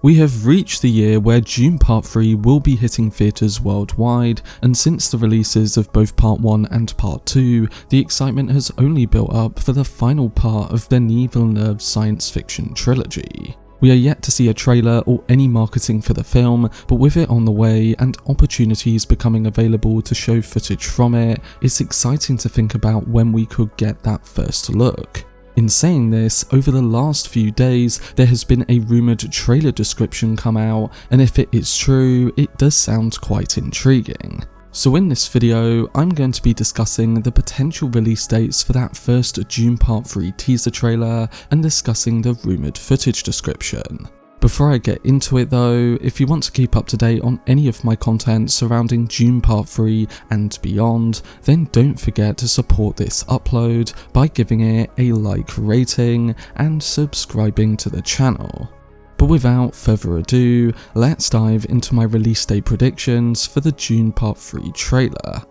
We have reached the year where Dune Part 3 will be hitting theatres worldwide, and since the releases of both Part 1 and Part 2, the excitement has only built up for the final part of Denis Villeneuve's science fiction trilogy. We are yet to see a trailer or any marketing for the film, but with it on the way and opportunities becoming available to show footage from it, it's exciting to think about when we could get that first look. In saying this, over the last few days, there has been a rumoured trailer description come out, and if it is true, it does sound quite intriguing. So in this video, I'm going to be discussing the potential release dates for that first Dune Part 3 teaser trailer and discussing the rumoured footage description. Before I get into it though, if you want to keep up to date on any of my content surrounding Dune Part 3 and beyond, then don't forget to support this upload by giving it a like rating and subscribing to the channel. But without further ado, let's dive into my release date predictions for the Dune Part 3 trailer.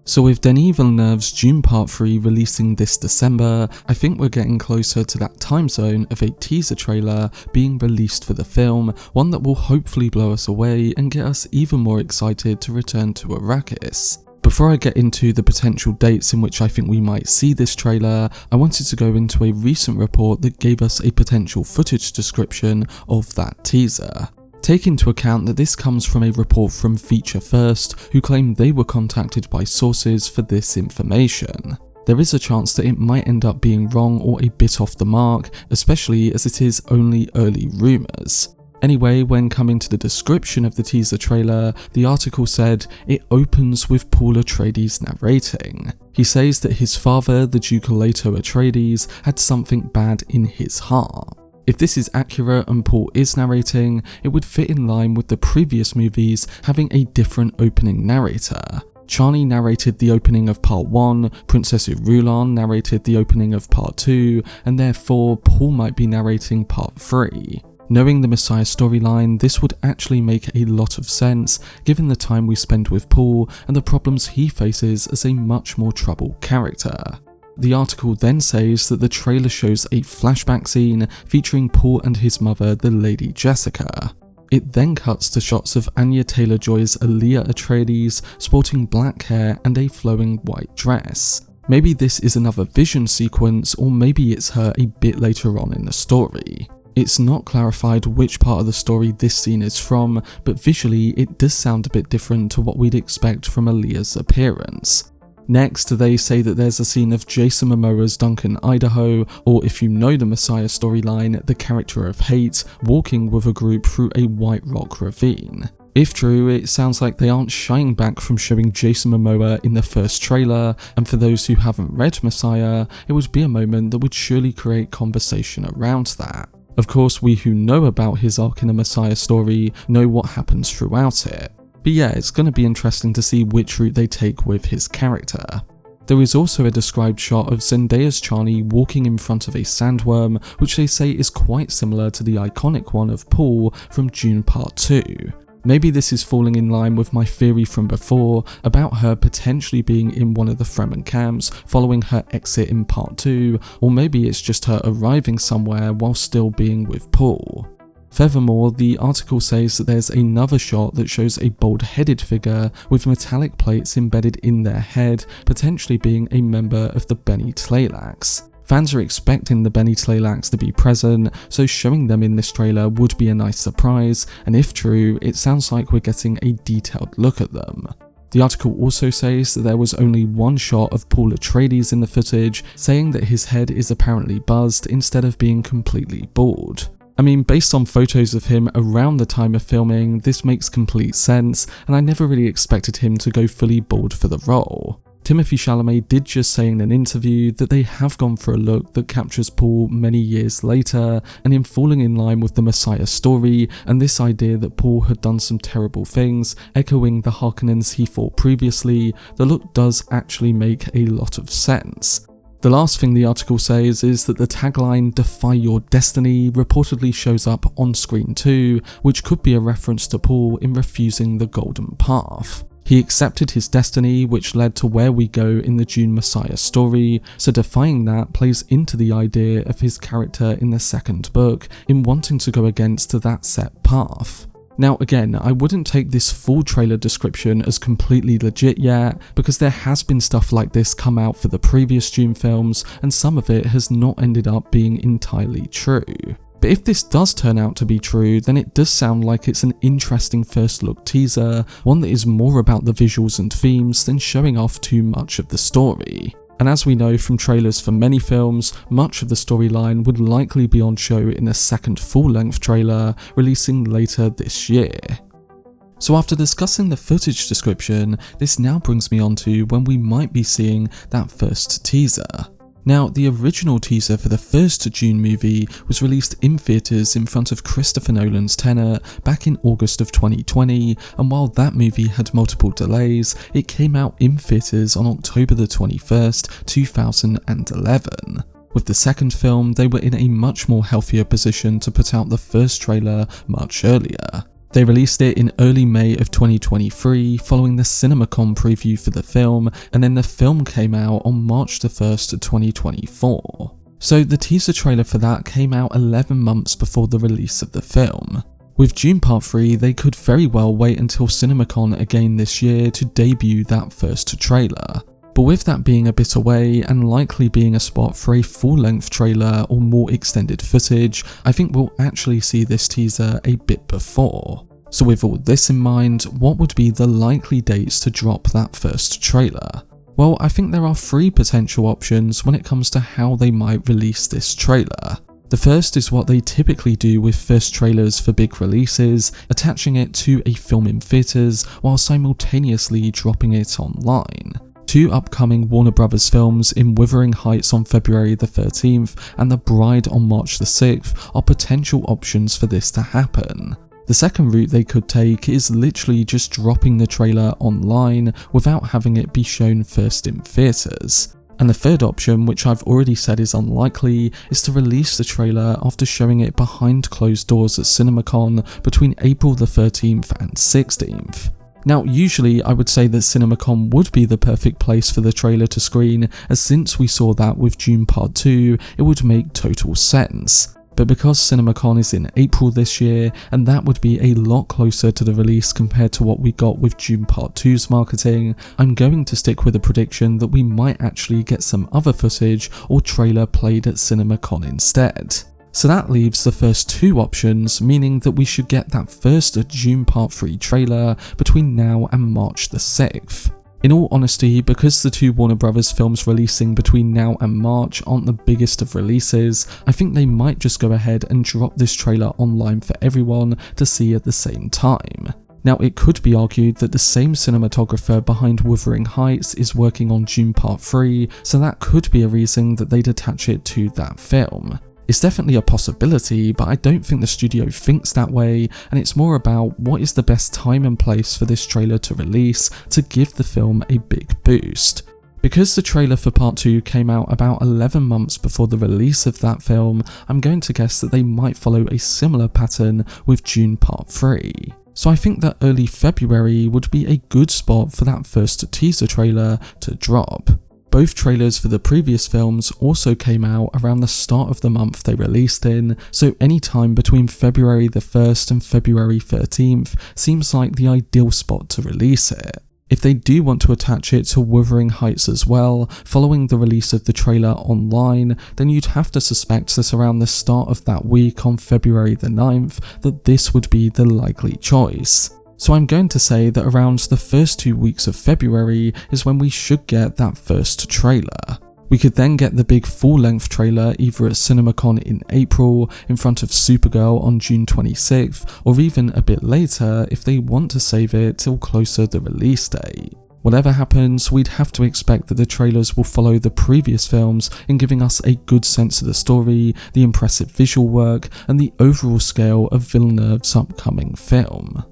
So with Denis Villeneuve's Dune Part 3 releasing this December, I think we're getting closer to that time zone of a teaser trailer being released for the film, one that will hopefully blow us away and get us even more excited to return to Arrakis. Before I get into the potential dates in which I think we might see this trailer, I wanted to go into a recent report that gave us a potential footage description of that teaser. Take into account that this comes from a report from Feature First, who claimed they were contacted by sources for this information. There is a chance that it might end up being wrong or a bit off the mark, especially as it is only early rumours. Anyway, when coming to the description of the teaser trailer, the article said it opens with Paul Atreides narrating. He says that his father, the Duke Leto Atreides, had something bad in his heart. If this is accurate and Paul is narrating, it would fit in line with the previous movies having a different opening narrator. Chani narrated the opening of Part 1, Princess Irulan narrated the opening of Part 2, and therefore Paul might be narrating Part 3. Knowing the Messiah storyline, this would actually make a lot of sense given the time we spend with Paul and the problems he faces as a much more troubled character. The article then says that the trailer shows a flashback scene featuring Paul and his mother, the Lady Jessica. It then cuts to shots of Anya Taylor-Joy's Aaliyah Atreides sporting black hair and a flowing white dress. Maybe this is another vision sequence, or maybe it's her a bit later on in the story. It's not clarified which part of the story this scene is from, but visually it does sound a bit different to what we'd expect from Aaliyah's appearance. Next, they say that there's a scene of Jason Momoa's Duncan, Idaho, or if you know the Messiah storyline, the character of Hate, walking with a group through a white rock ravine. If true, it sounds like they aren't shying back from showing Jason Momoa in the first trailer, and for those who haven't read Messiah, it would be a moment that would surely create conversation around that. Of course, we who know about his arc in the Messiah story know what happens throughout it. But yeah, it's going to be interesting to see which route they take with his character. There is also a described shot of Zendaya's Chani walking in front of a sandworm, which they say is quite similar to the iconic one of Paul from Dune Part 2. Maybe this is falling in line with my theory from before about her potentially being in one of the Fremen camps following her exit in Part 2, or maybe it's just her arriving somewhere while still being with Paul. Furthermore, the article says that there's another shot that shows a bald-headed figure with metallic plates embedded in their head, potentially being a member of the Bene Tleilax. Fans are expecting the Bene Tleilax to be present, so showing them in this trailer would be a nice surprise, and if true, it sounds like we're getting a detailed look at them. The article also says that there was only one shot of Paul Atreides in the footage, saying that his head is apparently buzzed instead of being completely bald. I mean, based on photos of him around the time of filming, this makes complete sense, and I never really expected him to go fully bald for the role. Timothée Chalamet did just say in an interview that they have gone for a look that captures Paul many years later, and in falling in line with the Messiah story and this idea that Paul had done some terrible things, echoing the Harkonnens he fought previously, the look does actually make a lot of sense. The last thing the article says is that the tagline "Defy Your Destiny" reportedly shows up on screen too, which could be a reference to Paul in refusing the Golden Path. He accepted his destiny, which led to where we go in the Dune Messiah story, so defying that plays into the idea of his character in the second book in wanting to go against that set path. Now again, I wouldn't take this full trailer description as completely legit yet, because there has been stuff like this come out for the previous Dune films, and some of it has not ended up being entirely true. But if this does turn out to be true, then it does sound like it's an interesting first look teaser, one that is more about the visuals and themes than showing off too much of the story. And as we know from trailers for many films, much of the storyline would likely be on show in a second full-length trailer, releasing later this year. So after discussing the footage description, this now brings me on to when we might be seeing that first teaser. Now, the original teaser for the first Dune movie was released in theatres in front of Christopher Nolan's Tenet back in August of 2020, and while that movie had multiple delays, it came out in theatres on October the 21st, 2011. With the second film, they were in a much more healthier position to put out the first trailer much earlier. They released it in early May of 2023 following the CinemaCon preview for the film, and then the film came out on March the 1st of 2024. So the teaser trailer for that came out 11 months before the release of the film. With Dune Part 3, they could very well wait until CinemaCon again this year to debut that first trailer. But with that being a bit away and likely being a spot for a full-length trailer or more extended footage, I think we'll actually see this teaser a bit before. So with all this in mind, what would be the likely dates to drop that first trailer? Well, I think there are three potential options when it comes to how they might release this trailer. The first is what they typically do with first trailers for big releases, attaching it to a film in theatres while simultaneously dropping it online. Two upcoming Warner Brothers films in Wuthering Heights on February the 13th and The Bride on March the 6th are potential options for this to happen. The second route they could take is literally just dropping the trailer online without having it be shown first in theatres. And the third option, which I've already said is unlikely, is to release the trailer after showing it behind closed doors at CinemaCon between April the 13th and 16th. Now, usually I would say that CinemaCon would be the perfect place for the trailer to screen, as since we saw that with Dune Part 2, it would make total sense. But because CinemaCon is in April this year, and that would be a lot closer to the release compared to what we got with Dune Part 2's marketing, I'm going to stick with a prediction that we might actually get some other footage or trailer played at CinemaCon instead. So that leaves the first two options, meaning that we should get that first Dune Part 3 trailer between now and March the 6th. In all honesty, because the two Warner Brothers films releasing between now and March aren't the biggest of releases, I think they might just go ahead and drop this trailer online for everyone to see at the same time. Now, it could be argued that the same cinematographer behind Wuthering Heights is working on Dune Part 3, so that could be a reason that they'd attach it to that film. It's definitely a possibility, but I don't think the studio thinks that way, and it's more about what is the best time and place for this trailer to release to give the film a big boost. Because the trailer for Part 2 came out about 11 months before the release of that film, I'm going to guess that they might follow a similar pattern with Dune Part 3. So I think that early February would be a good spot for that first teaser trailer to drop. Both trailers for the previous films also came out around the start of the month they released in, so any time between February the 1st and February 13th seems like the ideal spot to release it. If they do want to attach it to Wuthering Heights as well, following the release of the trailer online, then you'd have to suspect that around the start of that week on February the 9th, that this would be the likely choice. So I'm going to say that around the first 2 weeks of February is when we should get that first trailer. We could then get the big full-length trailer either at CinemaCon in April, in front of Supergirl on June 26th, or even a bit later if they want to save it till closer the release date. Whatever happens, we'd have to expect that the trailers will follow the previous films in giving us a good sense of the story, the impressive visual work, and the overall scale of Villeneuve's upcoming film.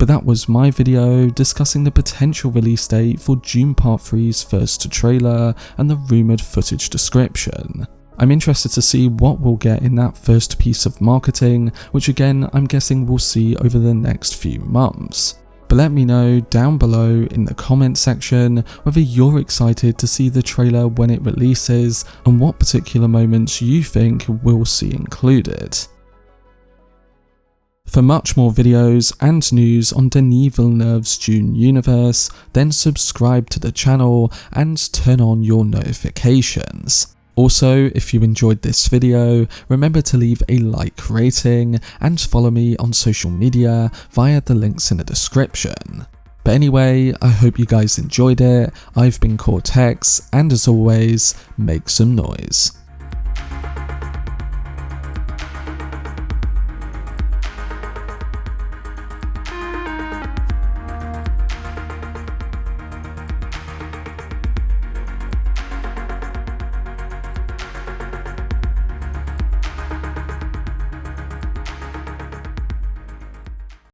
But that was my video discussing the potential release date for Dune Part 3's first trailer and the rumoured footage description. I'm interested to see what we'll get in that first piece of marketing, which again I'm guessing we'll see over the next few months. But let me know down below in the comment section whether you're excited to see the trailer when it releases and what particular moments you think we'll see included. For much more videos and news on Denis Villeneuve's Dune universe, then subscribe to the channel and turn on your notifications. Also, if you enjoyed this video, remember to leave a like rating and follow me on social media via the links in the description. But anyway, I hope you guys enjoyed it. I've been Cortex, and as always, make some noise.